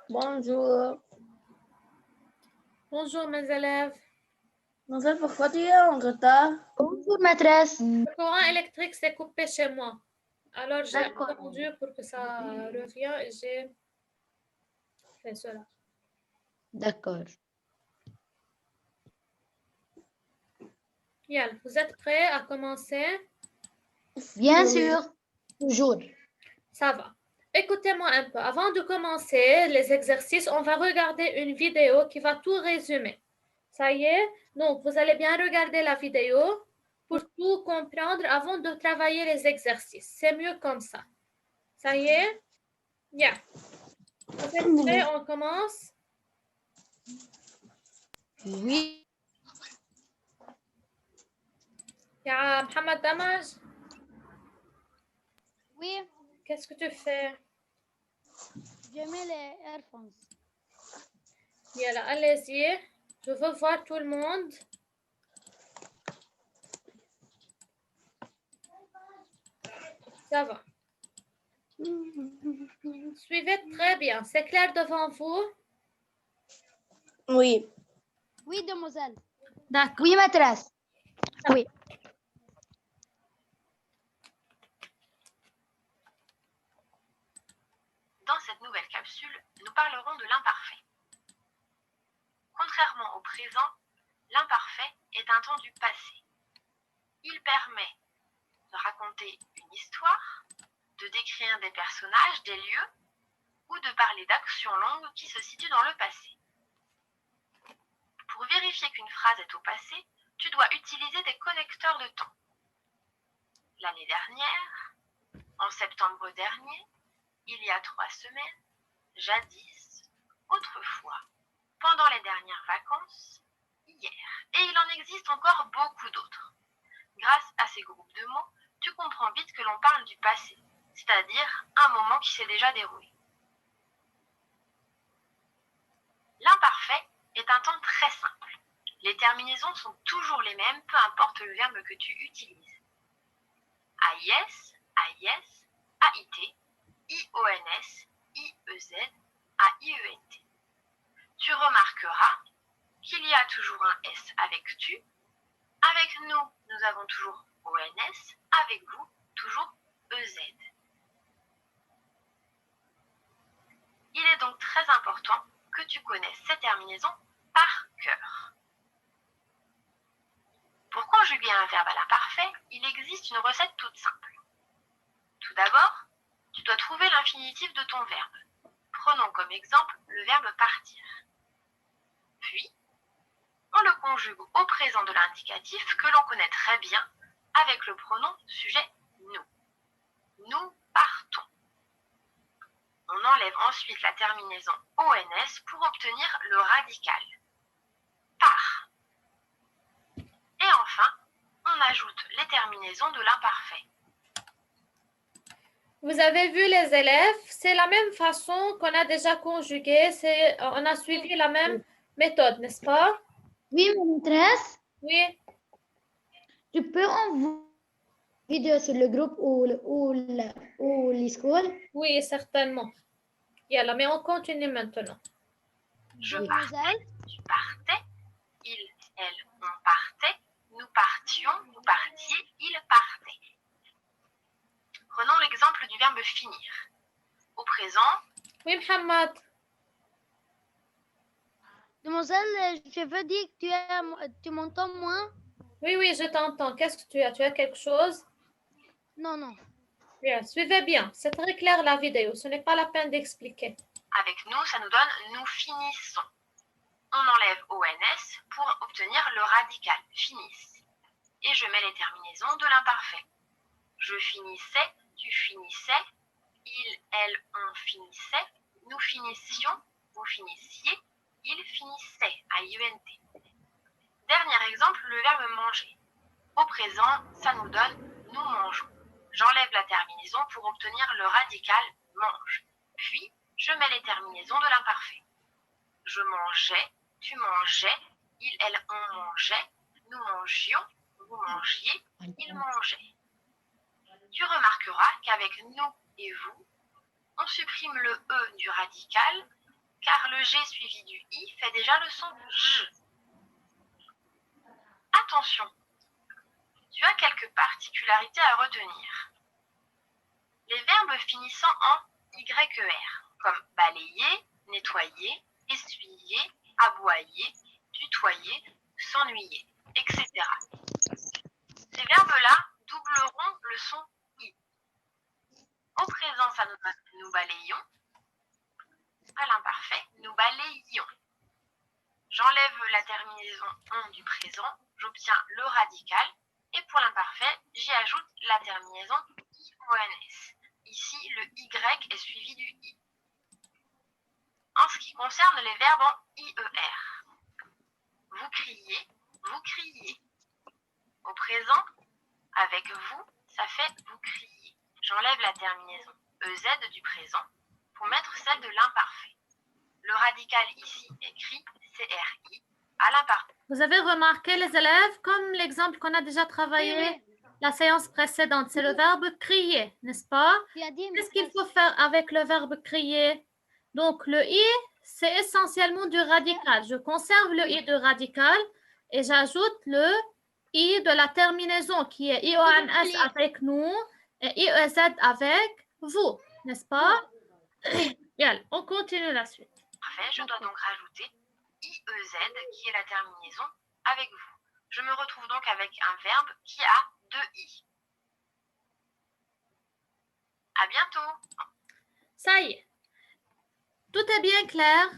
Bonjour. Bonjour mes élèves. Mademoiselle, pourquoi tu es en retard? Bonjour, maîtresse. Le courant électrique s'est coupé chez moi. Alors j'ai D'accord. attendu pour que ça revienne et j'ai fait cela. D'accord. Bien, vous êtes prêts à commencer? Bien Oui. sûr. Toujours. Ça va. Écoutez-moi un peu. Avant de commencer les exercices, on va regarder une vidéo qui va tout résumer. Ça y est? Donc, vous allez bien regarder la vidéo pour tout comprendre avant de travailler les exercices. C'est mieux comme ça. Ça y est? Bien. Vous êtes prêts? On commence? Oui. يا محمد دمج Oui. qu'est-ce que tu fais? Je mets les earphones. Yalla, allez-y. Je veux voir tout le monde. Ça va. Suivez très bien. C'est clair devant vous? Oui. Oui, demoiselle. D'accord. Oui, maîtresse. Oui. Dans cette nouvelle capsule, nous parlerons de l'imparfait. Contrairement au présent, l'imparfait est un temps du passé. Il permet de raconter une histoire, de décrire des personnages, des lieux, ou de parler d'actions longues qui se situent dans le passé. Pour vérifier qu'une phrase est au passé, tu dois utiliser des connecteurs de temps. L'année dernière, en septembre dernier, il y a 3 semaines, jadis, autrefois, pendant les dernières vacances, hier. Et il en existe encore beaucoup d'autres. Grâce à ces groupes de mots, tu comprends vite que l'on parle du passé, c'est-à-dire un moment qui s'est déjà déroulé. L'imparfait est un temps très simple. Les terminaisons sont toujours les mêmes, peu importe le verbe que tu utilises. AIS, AIS, AIT, IONS, IEZ, AIENT. Tu remarqueras qu'il y a toujours un S avec tu. Avec nous, nous avons toujours ONS. Avec vous, toujours EZ. Il est donc très important que tu connaisses ces terminaisons par cœur. Pour conjuguer un verbe à l'imparfait, il existe une recette toute simple. Tout d'abord, tu dois trouver l'infinitif de ton verbe. Prenons comme exemple le verbe partir. Puis, on le conjugue au présent de l'indicatif que l'on connaît très bien avec le pronom sujet nous. Nous partons. On enlève ensuite la terminaison ONS pour obtenir le radical. Par. Et enfin, on ajoute les terminaisons de l'imparfait. Vous avez vu les élèves, c'est la même façon qu'on a déjà conjugué, on a suivi la même méthode, n'est-ce pas? Oui, maîtresse. Oui. Tu peux envoyer une vidéo sur le groupe ou l'école? Oui, certainement. Yalla, mais on continue maintenant. Je partais, tu partais, il, elle, on partait, nous partions, vous partiez, il partait. Prenons l'exemple du verbe finir. Au présent, Oui, Mohamed. Demoiselle, je veux dire que tu m'entends moins? Oui, oui, je t'entends. Qu'est-ce que tu as? Tu as quelque chose? Non, non. Bien, suivez bien. C'est très clair la vidéo. Ce n'est pas la peine d'expliquer. avec nous, ça nous donne nous finissons. On enlève ONS pour obtenir le radical, finissent. Et je mets les terminaisons de l'imparfait. Je finissais, tu finissais, il, elle, on finissait, nous finissions, vous finissiez, il finissait, AIENT. Dernier exemple, le verbe manger. Au présent, ça nous donne nous mangeons. J'enlève la terminaison pour obtenir le radical mange. Puis, je mets les terminaisons de l'imparfait. Je mangeais, tu mangeais, il, elle, on mangeait, nous mangions, vous mangiez, il mangeait. Tu remarqueras qu'avec nous et vous, on supprime le E du radical car le G suivi du I fait déjà le son J. Attention, tu as quelques particularités à retenir. Les verbes finissant en YER, comme balayer, nettoyer, essuyer, aboyer, tutoyer, s'ennuyer, etc. Ces verbes-là doubleront le son I. Au présent, ça nous balayons. À l'imparfait, nous balayons. J'enlève la terminaison on du présent, j'obtiens le radical, et pour l'imparfait, j'y ajoute la terminaison IONS. Ici, le Y est suivi du I. En ce qui concerne les verbes en IER, vous criez, vous criez. Au présent, avec vous, ça fait vous criez. J'enlève la terminaison EZ du présent pour mettre celle de l'imparfait. Le radical ici écrit CRI à l'imparfait. Vous avez remarqué, les élèves, comme l'exemple qu'on a déjà travaillé la séance précédente, c'est le verbe crier, n'est-ce pas? Qu'est-ce qu'il faut faire avec le verbe crier? Donc, le I, c'est essentiellement du radical. Je conserve le I du radical et j'ajoute le I de la terminaison qui est IONS avec nous et IEZ avec vous, n'est-ce pas? Bien, on continue la suite. Parfait, je dois donc rajouter IEZ qui est la terminaison avec vous. Je me retrouve donc avec un verbe qui a deux I. À bientôt. Ça y est. Tout est bien clair?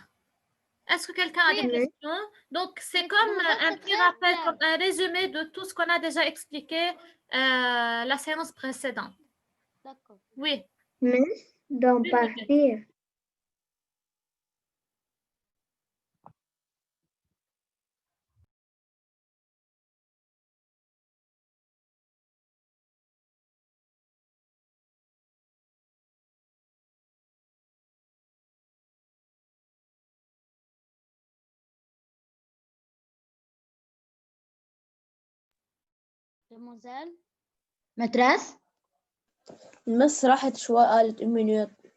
Est-ce que quelqu'un a des questions? Donc, c'est comme un petit rappel, comme un résumé de tout ce qu'on a déjà expliqué la séance précédente. D'accord. Oui. Mais d'en partir. Mademoiselle. Maîtresse. المس راحت شوي قالت minute.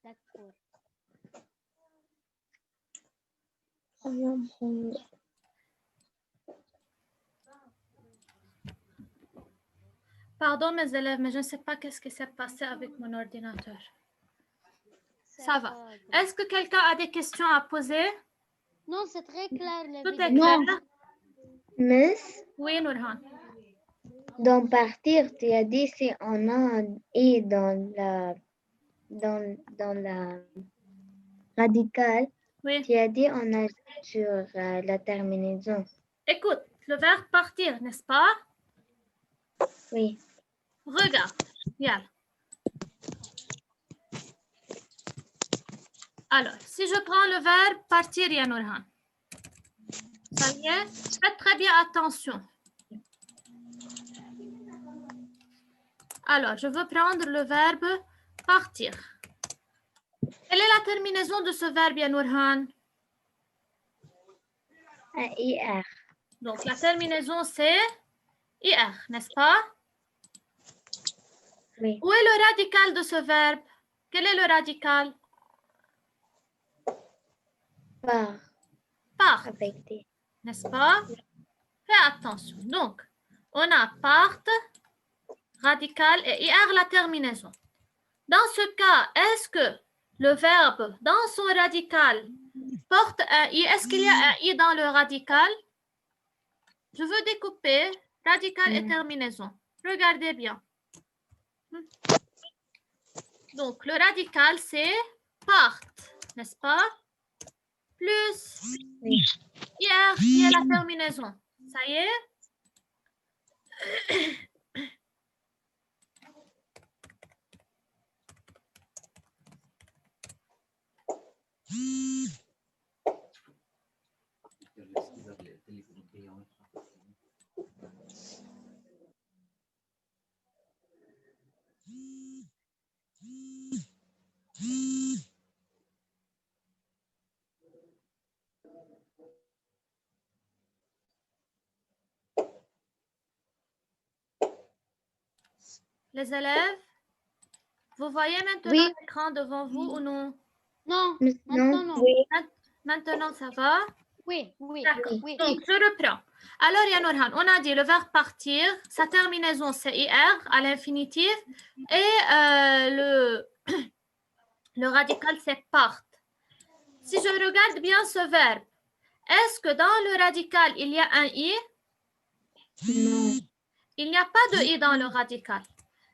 D'accord. Pardon, mes élèves, mais je ne sais pas qu'est-ce qui s'est passé avec mon ordinateur. Ça va. Est-ce que quelqu'un a des questions à poser? Non, c'est très clair. Tout est clair? Mais Oui, Nourhan. d'en partir, tu as dit si on a un I dans la radicale, Oui. tu as dit on a sur la terminaison. Écoute, le verbe partir, n'est-ce pas? Oui. Regarde. Yalla. Alors, si je prends le verbe partir, ya Nourhan. Ça y est? Faites très bien attention. Alors, je veux prendre le verbe partir. Quelle est la terminaison de ce verbe, ya Nourhan? Un IR. Donc, la terminaison, c'est IR, n'est-ce pas? Oui. Où est le radical de ce verbe? Quel est le radical? Par. Part, Avec des. n'est-ce pas? Fais attention. Donc, on a part, radical et IR la terminaison. Dans ce cas, est-ce que le verbe dans son radical porte un I? Est-ce qu'il y a un I dans le radical? Je veux découper radical et terminaison. Regardez bien. Donc, le radical, c'est part, n'est-ce pas? Plus IR qui est la terminaison. Ça y est? Les élèves, vous voyez maintenant l'écran devant vous ou non? Non, Non. maintenant non. Oui. Maintenant, ça va? Oui, oui, D'accord. oui. Donc, je reprends. Alors, Yanurhan, on a dit le verbe partir, sa terminaison c'est IR à l'infinitif et le radical c'est part. Si je regarde bien ce verbe, est-ce que dans le radical, il y a un I? Non. Il n'y a pas de I dans le radical.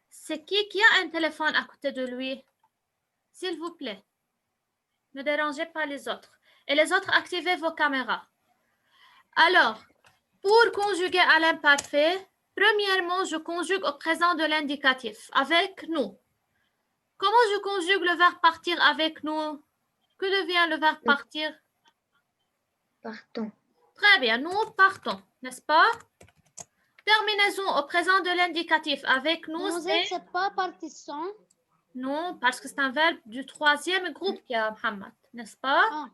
C'est qui a un téléphone à côté de lui? S'il vous plaît, ne dérangez pas les autres. Et les autres, activez vos caméras. Alors, pour conjuguer à l'imparfait, premièrement, je conjugue au présent de l'indicatif, avec nous. Comment je conjugue le verbe partir avec nous? Que devient le verbe partir? Partons. Très bien, nous partons, n'est-ce pas? Terminaison au présent de l'indicatif avec nous, Mademoiselle, c'est... c'est pas partition. Non, parce que c'est un verbe du troisième groupe qui a Mohamed, n'est-ce pas? Ah,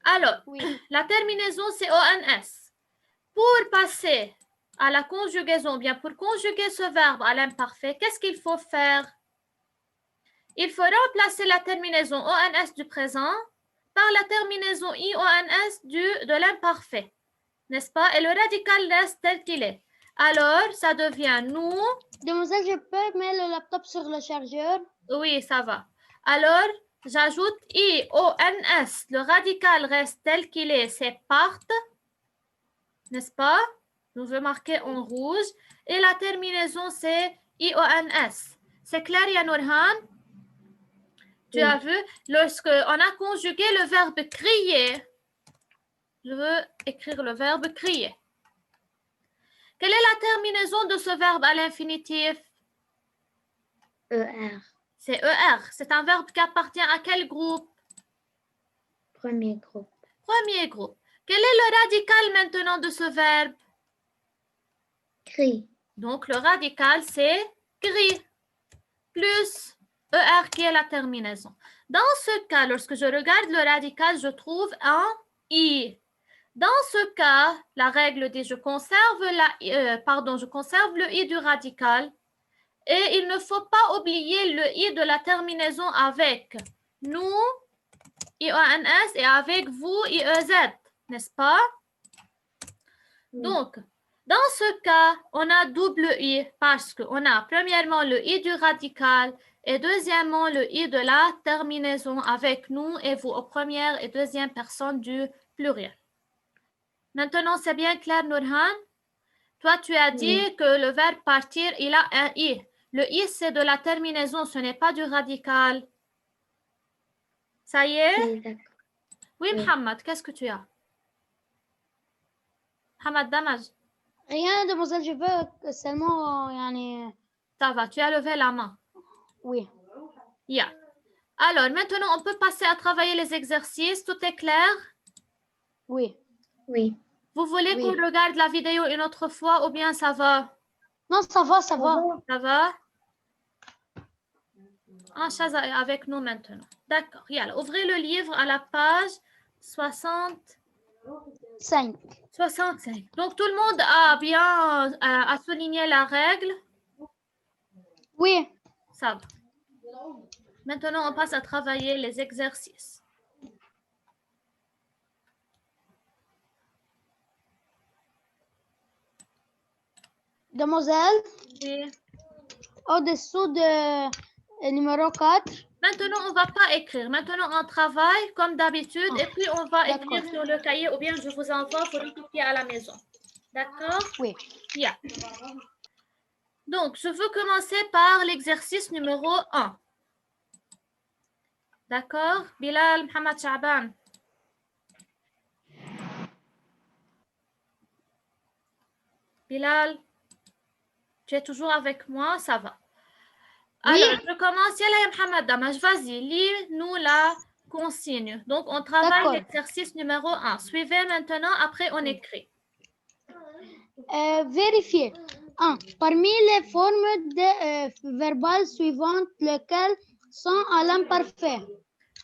Alors, oui. la terminaison, c'est ONS. Pour passer à la conjugaison, bien pour conjuguer ce verbe à l'imparfait, qu'est-ce qu'il faut faire? Il faut remplacer la terminaison ONS du présent par la terminaison IONS de l'imparfait, n'est-ce pas? Et le radical reste tel qu'il est. Alors, ça devient nous. Demoiselle, je peux mettre le laptop sur le chargeur? Oui, ça va. Alors, j'ajoute IONS. Le radical reste tel qu'il est, c'est part, n'est-ce pas? Donc, je vais marquer en rouge. Et la terminaison, c'est IONS. C'est clair, Yanurhan? Tu as vu? Lorsque on a conjugué le verbe crier, je veux écrire le verbe crier. Quelle est la terminaison de ce verbe à l'infinitif? ER. C'est ER. C'est un verbe qui appartient à quel groupe? Premier groupe. Premier groupe. Quel est le radical maintenant de ce verbe? Cri. Donc, le radical, c'est gris, plus ER qui est la terminaison. Dans ce cas, lorsque je regarde le radical, je trouve un I. Dans ce cas, la règle dit je conserve le I du radical et il ne faut pas oublier le I de la terminaison avec nous, IONS, et avec vous, IEZ, n'est-ce pas? Donc, dans ce cas, on a double I parce qu'on a premièrement le I du radical et deuxièmement le I de la terminaison avec nous et vous aux première et deuxième personne du pluriel. Maintenant, c'est bien clair, Nurhan? Toi, tu as dit que le verbe partir, il a un I. Le I, c'est de la terminaison, ce n'est pas du radical. Ça y est? Oui, d'accord. Oui, Mohamed, qu'est-ce que tu as? Mohamed Damaj, Rien, demoiselle, je veux seulement, yani, ça va, tu as levé la main. oui. Yeah. Alors, maintenant, on peut passer à travailler les exercices. Tout est clair? Oui. Oui. Vous voulez Oui. qu'on regarde la vidéo une autre fois ou bien ça va? Non, ça va, ça va. Ça va? En chaise avec nous maintenant. D'accord. Yalla, ouvrez le livre à la page 65. 5. Donc, tout le monde a bien a souligné la règle? Oui. Ça va. Maintenant, on passe à travailler les exercices. Demoiselle, Oui. au-dessous de numéro 4. Maintenant, on ne va pas écrire. Maintenant, on travaille comme d'habitude et puis on va D'accord. écrire sur le cahier ou bien je vous envoie pour le copier à la maison. D'accord? Oui. Yeah. Donc, je veux commencer par l'exercice numéro 1. D'accord? Bilal, Mohamed Chaban. Bilal, tu es toujours avec moi? Ça va. Oui. Alors, je commence. Yalla, Mohamed Damaj, vas-y, lis-nous la consigne. Donc, on travaille l'exercice numéro 1. Suivez maintenant, après on écrit. Vérifiez. 1. Parmi les formes verbales suivantes, lesquelles sont à l'imparfait?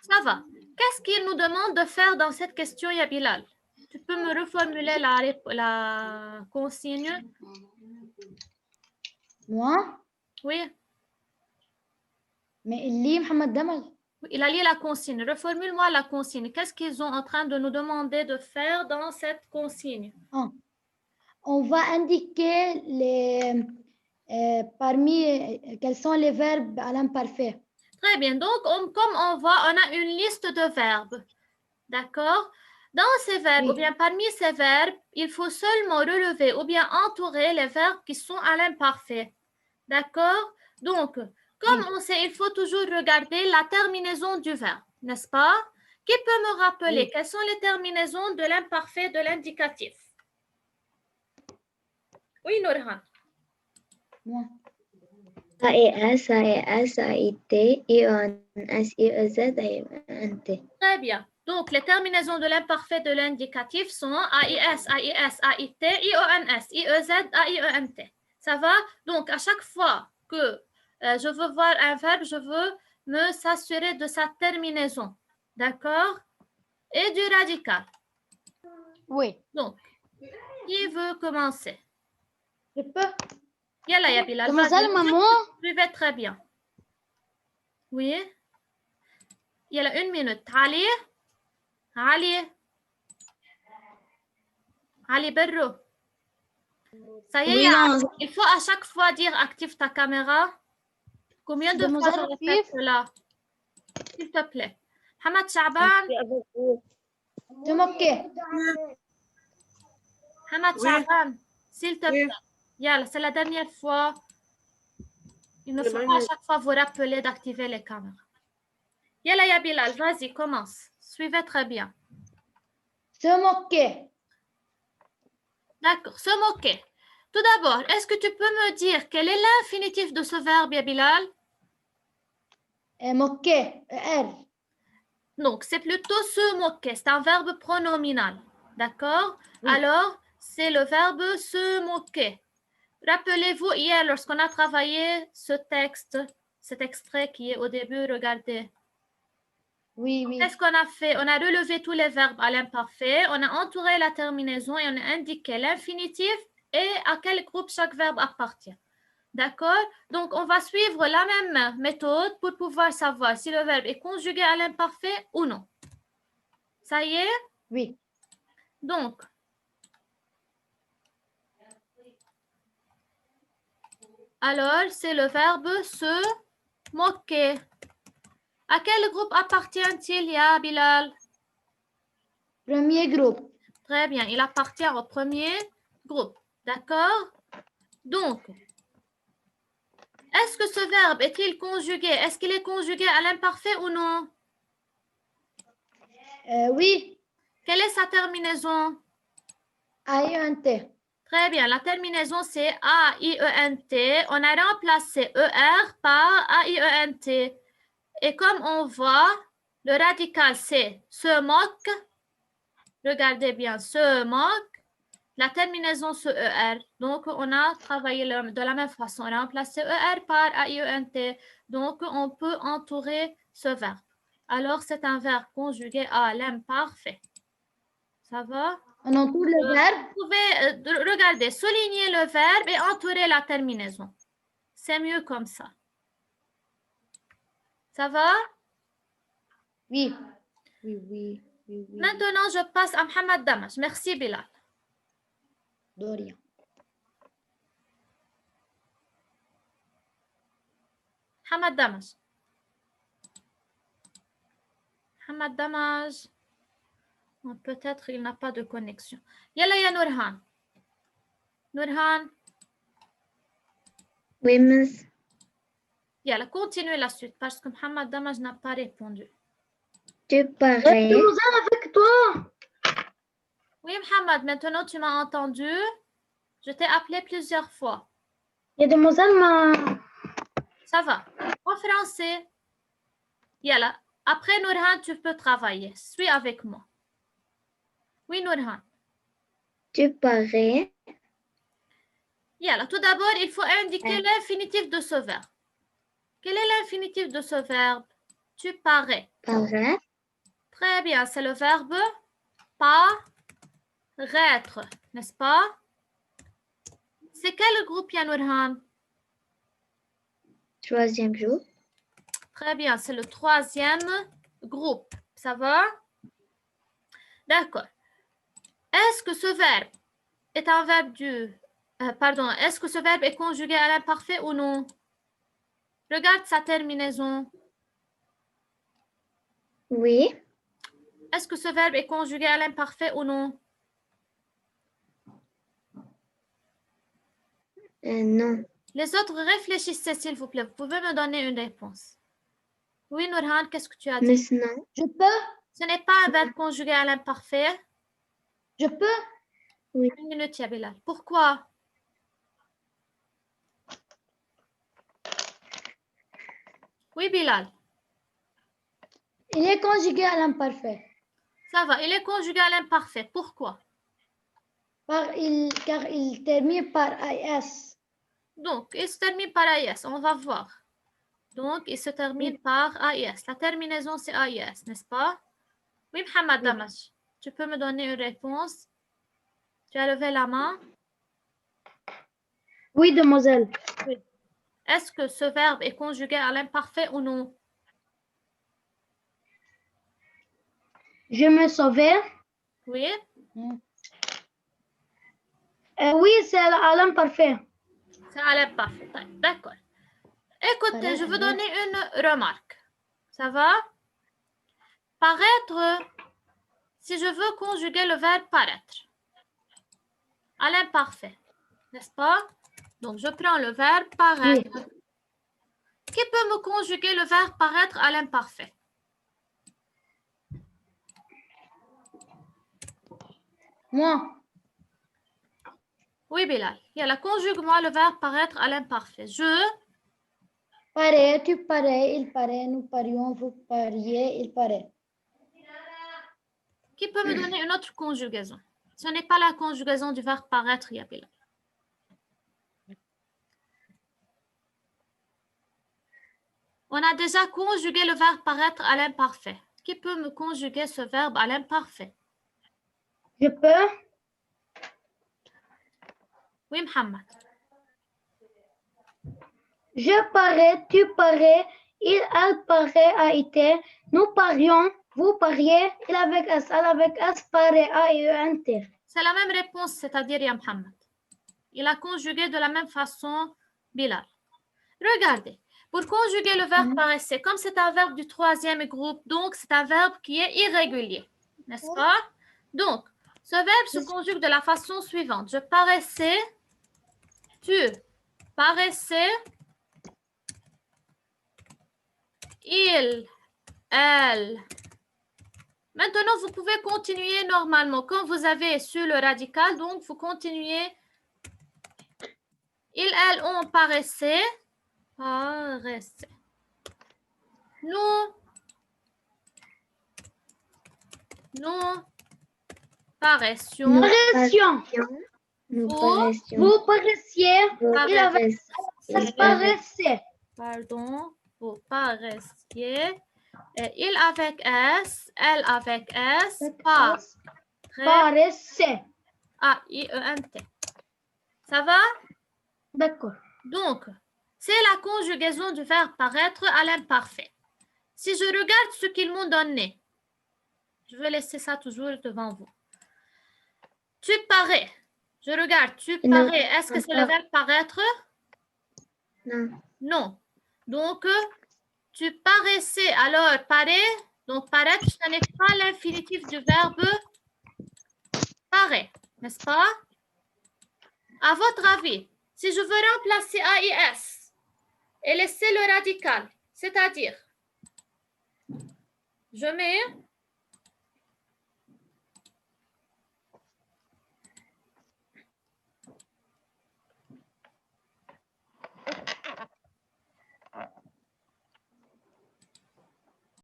Ça va. Qu'est-ce qu'il nous demande de faire dans cette question, ya Bilal? Tu peux me reformuler la consigne? Moi? Oui. Mais اللي محمد دمج. Il a lié la consigne. Reformule-moi la consigne. Qu'est-ce qu'ils sont en train de nous demander de faire dans cette consigne? On va indiquer parmi quels sont les verbes à l'imparfait. Très bien. Donc, comme on voit, on a une liste de verbes. D'accord? Dans ces verbes, Oui. ou bien parmi ces verbes, il faut seulement relever ou bien entourer les verbes qui sont à l'imparfait. D'accord? Donc, comme on sait, il faut toujours regarder la terminaison du verbe, n'est-ce pas? Qui peut me rappeler Oui. quelles sont les terminaisons de l'imparfait de l'indicatif? Oui, Nourhan. Moi. AES, AES, AIT, IONS, IEZ, AINT. Très bien. Donc, les terminaisons de l'imparfait de l'indicatif sont AIS, AIS, AIT, IONS, IEZ, AIENT. Ça va? Donc, à chaque fois que je veux voir un verbe, je veux me s'assurer de sa terminaison. D'accord? Et du radical. Oui. Donc, qui veut commencer? Je peux. Yalla, ya Bilal. Mademoiselle, maman. Suivez très bien. Oui? Yalla, 1 minute. Ali? Ali? Ali Berro. Ça y est, Oui, non, il faut à chaque fois dire active ta caméra. Combien de fois je répète cela? S'il te plaît. Hamad Chaban. Je m'occupe. Hamad Oui. Chaban, s'il te Oui. plaît. Yalla, c'est la dernière fois. Il ne faut pas à chaque fois vous rappeler d'activer les caméras. Yalla, ya Bilal, vas-y, commence. Suivez très bien. Se moquer. D'accord, se moquer. Tout d'abord, est-ce que tu peux me dire quel est l'infinitif de ce verbe, ya Bilal? Moquer. R. Donc, c'est plutôt se moquer. C'est un verbe pronominal. D'accord? Oui. Alors, c'est le verbe se moquer. Rappelez-vous, hier, lorsqu'on a travaillé ce texte, cet extrait qui est au début, regardez. Oui, oui. Qu'est-ce qu'on a fait? On a relevé tous les verbes à l'imparfait, on a entouré la terminaison et on a indiqué l'infinitif et à quel groupe chaque verbe appartient. D'accord? Donc, on va suivre la même méthode pour pouvoir savoir si le verbe est conjugué à l'imparfait ou non. Ça y est? Oui. Donc, alors, c'est le verbe se moquer. À quel groupe appartient-il, ya Bilal? Premier groupe. Très bien, il appartient au premier groupe. D'accord? Donc, est-ce que ce verbe est-il conjugué? Est-ce qu'il est conjugué à l'imparfait ou non? Oui. Quelle est sa terminaison? AINT. Très bien, la terminaison c'est A-I-E-N-T. On a remplacé E-R par A-I-E-N-T. Et comme on voit, le radical c'est se moque. Regardez bien, se moque. La terminaison c'est ER. Donc, on a travaillé de la même façon. On a remplacé ER par AIENT. Donc, on peut entourer ce verbe. Alors, c'est un verbe conjugué à l'imparfait. Ça va? On entoure le verbe. Vous pouvez regarder, souligner le verbe et entourer la terminaison. C'est mieux comme ça. Ça va? Oui. Oui, oui, oui, oui. Maintenant, je passe à Mohamed Damash. Merci, Bilal. De rien. Mohamed Damash. Mohamed Damash. Peut-être il n'a pas de connexion. Yalla ya Nourhan. Nourhan. Oui, miss. Yalla, continuez la suite parce que Mohamed Damash n'a pas répondu. Tu parais. avec toi. Oui, Mohamed, maintenant tu m'as entendu. Je t'ai appelé plusieurs fois. Mademoiselle, Ça va. En français. Yalla. Après Nourhan, tu peux travailler. Suis avec moi. Oui, Nourhan. Tu parais. Yalla. Tout d'abord, il faut indiquer l'infinitif de ce verbe. Quel est l'infinitif de ce verbe? Tu parais. Paraître. Très bien, c'est le verbe paraître, n'est-ce pas? C'est quel groupe, Nourhan? Troisième jour. Très bien, c'est le troisième groupe. Ça va? D'accord. Est-ce que ce verbe est un verbe est-ce que ce verbe est conjugué à l'imparfait ou non? Regarde sa terminaison. Oui. Est-ce que ce verbe est conjugué à l'imparfait ou non? Non. Les autres, réfléchissez s'il vous plaît. Vous pouvez me donner une réponse. Oui, Nourhan, qu'est-ce que tu as dit? Miss, non. Je peux? Ce n'est pas un verbe conjugué à l'imparfait. Je peux? Une minute, ya Bilal. Pourquoi? Oui, Bilal. Il est conjugué à l'imparfait. Ça va, il est conjugué à l'imparfait. Pourquoi? Car il termine par IS. Donc, il se termine par AIS. On va voir. Donc, il se termine par AIS. La terminaison, c'est AIS, n'est-ce pas? Oui, Mohamed Damash. Tu peux me donner une réponse? Tu as levé la main? Oui, demoiselle. Oui. Est-ce que ce verbe est conjugué à l'imparfait ou non? Je me sauvais. Oui. Oui, c'est à l'imparfait. C'est à l'imparfait. D'accord. Écoutez, je veux donner une remarque. Ça va? Paraître, si je veux conjuguer le verbe paraître à l'imparfait, n'est-ce pas? Donc, je prends le verbe paraître. Oui. Qui peut me conjuguer le verbe paraître à l'imparfait? Moi. Oui, Bilal. Conjugue-moi le verbe paraître à l'imparfait. Je. Parais, tu parais, il paraît, nous parions, vous pariez, il paraît. Qui peut me donner une autre conjugaison? Ce n'est pas la conjugaison du verbe paraître, ya Bilal. On a déjà conjugué le verbe paraître à l'imparfait. Qui peut me conjuguer ce verbe à l'imparfait? Je peux? Oui, Mohamed. Je parais, tu parais, elle paraît, a été, nous parions, vous pariez, il avec S, elle avec S, paraît, A, et E, N, C'est la même réponse, c'est-à-dire, ya Mohamed. Il a conjugué de la même façon, Bilal. Regardez, pour conjuguer le verbe paraître, comme c'est un verbe du troisième groupe, donc c'est un verbe qui est irrégulier, n'est-ce pas? Donc, ce verbe se conjugue de la façon suivante. Je paraissais, tu paraissais, il, elle. Maintenant, vous pouvez continuer normalement. Quand vous avez su le radical, donc vous continuez. Il, elle, on paraissait. Paraissait. Nous paraissions. Nous paraissions. Vous paraissiez. Il avait S, paraissait. Pardon. Vous paraissiez. Il avec S, elle avec S, paraissait. A-I-E-N-T. Ça va? D'accord. Donc, c'est la conjugaison du verbe paraître à l'imparfait. Si je regarde ce qu'ils m'ont donné, je vais laisser ça toujours devant vous. Tu parais. Je regarde, tu parais. Est-ce que c'est le verbe paraître? Non. Non. Donc, tu paraissais. Alors, paraît. Donc, paraître, ce n'est pas l'infinitif du verbe paraît, n'est-ce pas? À votre avis, si je veux remplacer AIS et laisser le radical, c'est-à-dire, je mets